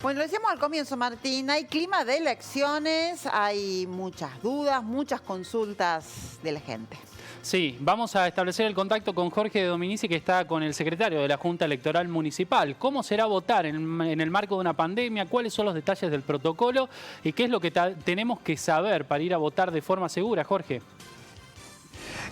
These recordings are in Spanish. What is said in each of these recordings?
Bueno, lo decíamos al comienzo, Martín, hay clima de elecciones, hay muchas dudas, muchas consultas de la gente. Sí, vamos a establecer el contacto con Jorge Dominici, que está con el secretario de la Junta Electoral Municipal. ¿Cómo será votar en el marco de una pandemia? ¿Cuáles son los detalles del protocolo? ¿Y qué es lo que tenemos que saber para ir a votar de forma segura, Jorge?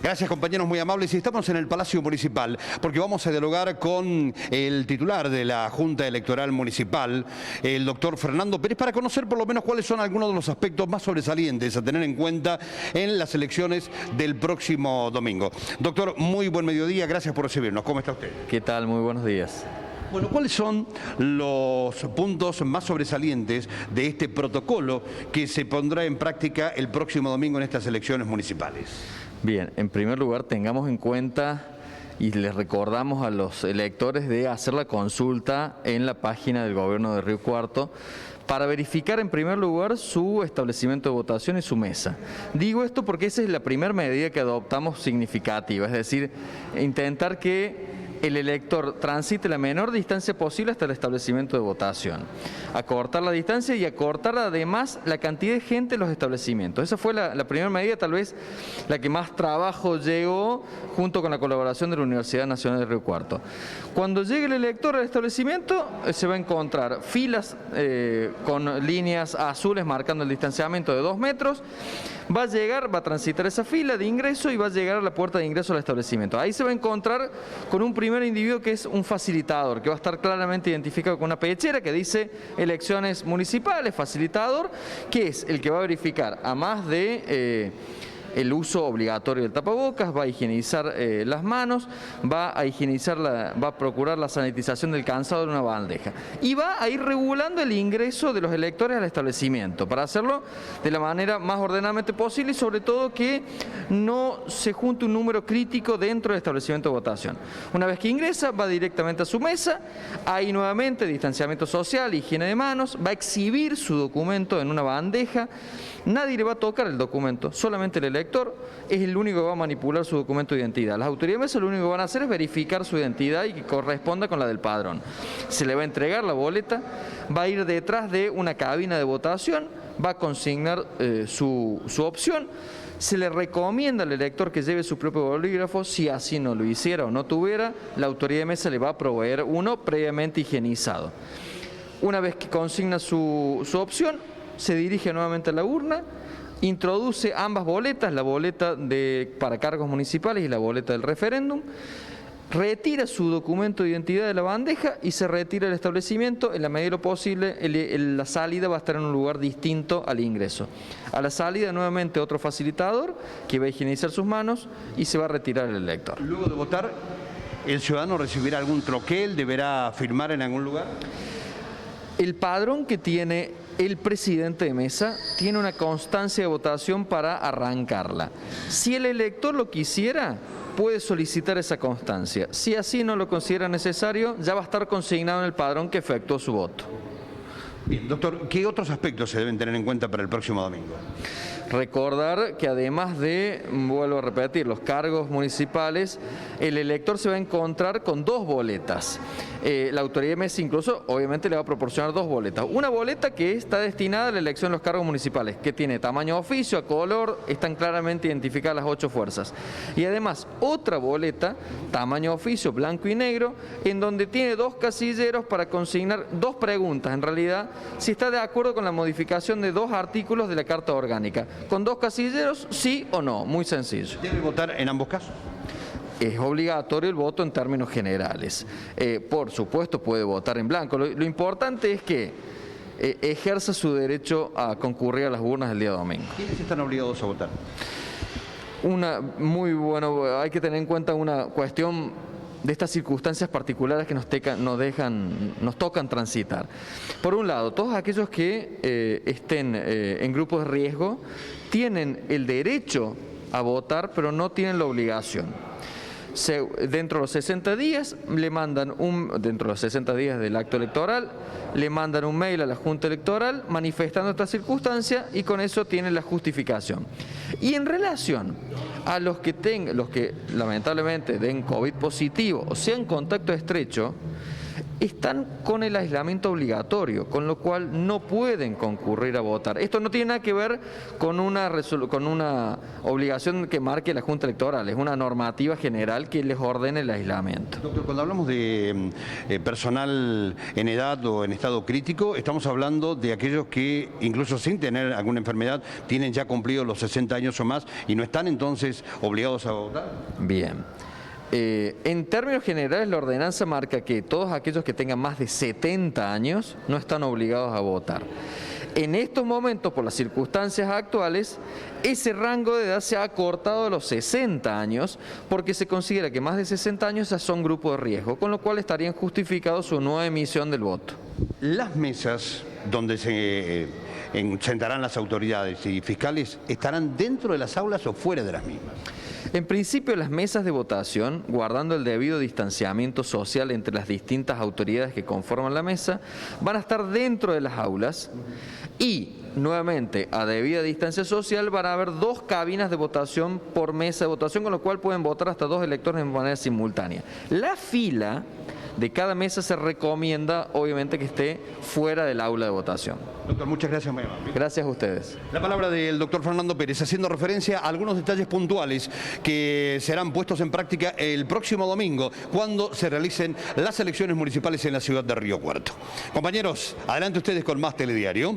Gracias, compañeros muy amables. Y estamos en el Palacio Municipal porque vamos a dialogar con el titular de la Junta Electoral Municipal, el doctor Fernando Pérez, para conocer por lo menos cuáles son algunos de los aspectos más sobresalientes a tener en cuenta en las elecciones del próximo domingo. Doctor, muy buen mediodía, gracias por recibirnos. ¿Cómo está usted? ¿Qué tal? Muy buenos días. Bueno, ¿cuáles son los puntos más sobresalientes de este protocolo que se pondrá en práctica el próximo domingo en estas elecciones municipales? Bien, en primer lugar tengamos en cuenta y les recordamos a los electores de hacer la consulta en la página del Gobierno de Río Cuarto para verificar en primer lugar su establecimiento de votación y su mesa. Digo esto porque esa es la primera medida que adoptamos significativa, es decir, intentar que el elector transite la menor distancia posible hasta el establecimiento de votación. Acortar la distancia y acortar además la cantidad de gente en los establecimientos. Esa fue la primera medida, tal vez la que más trabajo llegó junto con la colaboración de la Universidad Nacional de Río Cuarto. Cuando llegue el elector al establecimiento se va a encontrar filas con líneas azules marcando el distanciamiento de 2 metros. Va a llegar, va a transitar esa fila de ingreso y va a llegar a la puerta de ingreso al establecimiento. Ahí se va a encontrar con un primer individuo que es un facilitador, que va a estar claramente identificado con una pechera que dice elecciones municipales, facilitador, que es el que va a verificar, a más de el uso obligatorio del tapabocas, va a higienizar las manos, va a procurar la sanitización del calzado de una bandeja y va a ir regulando el ingreso de los electores al establecimiento para hacerlo de la manera más ordenadamente posible y sobre todo que no se junte un número crítico dentro del establecimiento de votación. Una vez que ingresa, va directamente a su mesa, ahí nuevamente distanciamiento social, higiene de manos, va a exhibir su documento en una bandeja. Nadie le va a tocar el documento, solamente el elector es el único que va a manipular su documento de identidad. Las autoridades lo único que van a hacer es verificar su identidad y que corresponda con la del padrón. Se le va a entregar la boleta, va a ir detrás de una cabina de votación, va a consignar su opción. Se le recomienda al elector que lleve su propio bolígrafo, si así no lo hiciera o no tuviera, la autoridad de mesa le va a proveer uno previamente higienizado. Una vez que consigna su opción, se dirige nuevamente a la urna, introduce ambas boletas, la boleta para cargos municipales y la boleta del referéndum, retira su documento de identidad de la bandeja y se retira del establecimiento. En la medida de lo posible, la salida va a estar en un lugar distinto al ingreso. A la salida, nuevamente, otro facilitador que va a higienizar sus manos y se va a retirar el elector. Luego de votar, ¿el ciudadano recibirá algún troquel? ¿Deberá firmar en algún lugar? El padrón que tiene el presidente de mesa tiene una constancia de votación para arrancarla. Si el elector lo quisiera, puede solicitar esa constancia. Si así no lo considera necesario, ya va a estar consignado en el padrón que efectuó su voto. Bien, doctor, ¿qué otros aspectos se deben tener en cuenta para el próximo domingo? Recordar que además de, vuelvo a repetir, los cargos municipales, el elector se va a encontrar con 2 boletas. La autoridad de mesa incluso obviamente le va a proporcionar 2 boletas. Una boleta que está destinada a la elección de los cargos municipales, que tiene tamaño oficio, a color, están claramente identificadas las 8 fuerzas. Y además otra boleta, tamaño oficio, blanco y negro, en donde tiene 2 casilleros para consignar 2 preguntas, en realidad, si está de acuerdo con la modificación de 2 artículos de la Carta Orgánica. Con 2 casilleros, sí o no, muy sencillo. ¿Debe votar en ambos casos? Es obligatorio el voto en términos generales. Por supuesto puede votar en blanco. Lo importante es que ejerza su derecho a concurrir a las urnas el día domingo. ¿Quiénes están obligados a votar? Hay que tener en cuenta una cuestión de estas circunstancias particulares que nos tocan transitar. Por un lado, todos aquellos que estén en grupos de riesgo tienen el derecho a votar, pero no tienen la obligación. Dentro de los 60 días dentro de los 60 días del acto electoral, le mandan un mail a la Junta Electoral manifestando esta circunstancia y con eso tienen la justificación. Y en relación a los que lamentablemente den COVID positivo o sean contacto estrecho, están con el aislamiento obligatorio, con lo cual no pueden concurrir a votar. Esto no tiene nada que ver con una obligación que marque la Junta Electoral, es una normativa general que les ordene el aislamiento. Doctor, cuando hablamos de personal en edad o en estado crítico, estamos hablando de aquellos que, incluso sin tener alguna enfermedad, tienen ya cumplido los 60 años o más y no están entonces obligados a votar. Bien. En términos generales, la ordenanza marca que todos aquellos que tengan más de 70 años no están obligados a votar. En estos momentos, por las circunstancias actuales, ese rango de edad se ha acortado a los 60 años porque se considera que más de 60 años ya son grupo de riesgo, con lo cual estarían justificados su nueva emisión del voto. Las mesas donde se sentarán las autoridades y fiscales, ¿estarán dentro de las aulas o fuera de las mismas? En principio, las mesas de votación, guardando el debido distanciamiento social entre las distintas autoridades que conforman la mesa, van a estar dentro de las aulas y, nuevamente, a debida distancia social, van a haber 2 cabinas de votación por mesa de votación, con lo cual pueden votar hasta 2 electores de manera simultánea. La fila de cada mesa se recomienda, obviamente, que esté fuera del aula de votación. Doctor, muchas gracias. Muy amable. Gracias a ustedes. La palabra del doctor Fernando Pérez, haciendo referencia a algunos detalles puntuales que serán puestos en práctica el próximo domingo, cuando se realicen las elecciones municipales en la ciudad de Río Cuarto. Compañeros, adelante ustedes con más Telediario.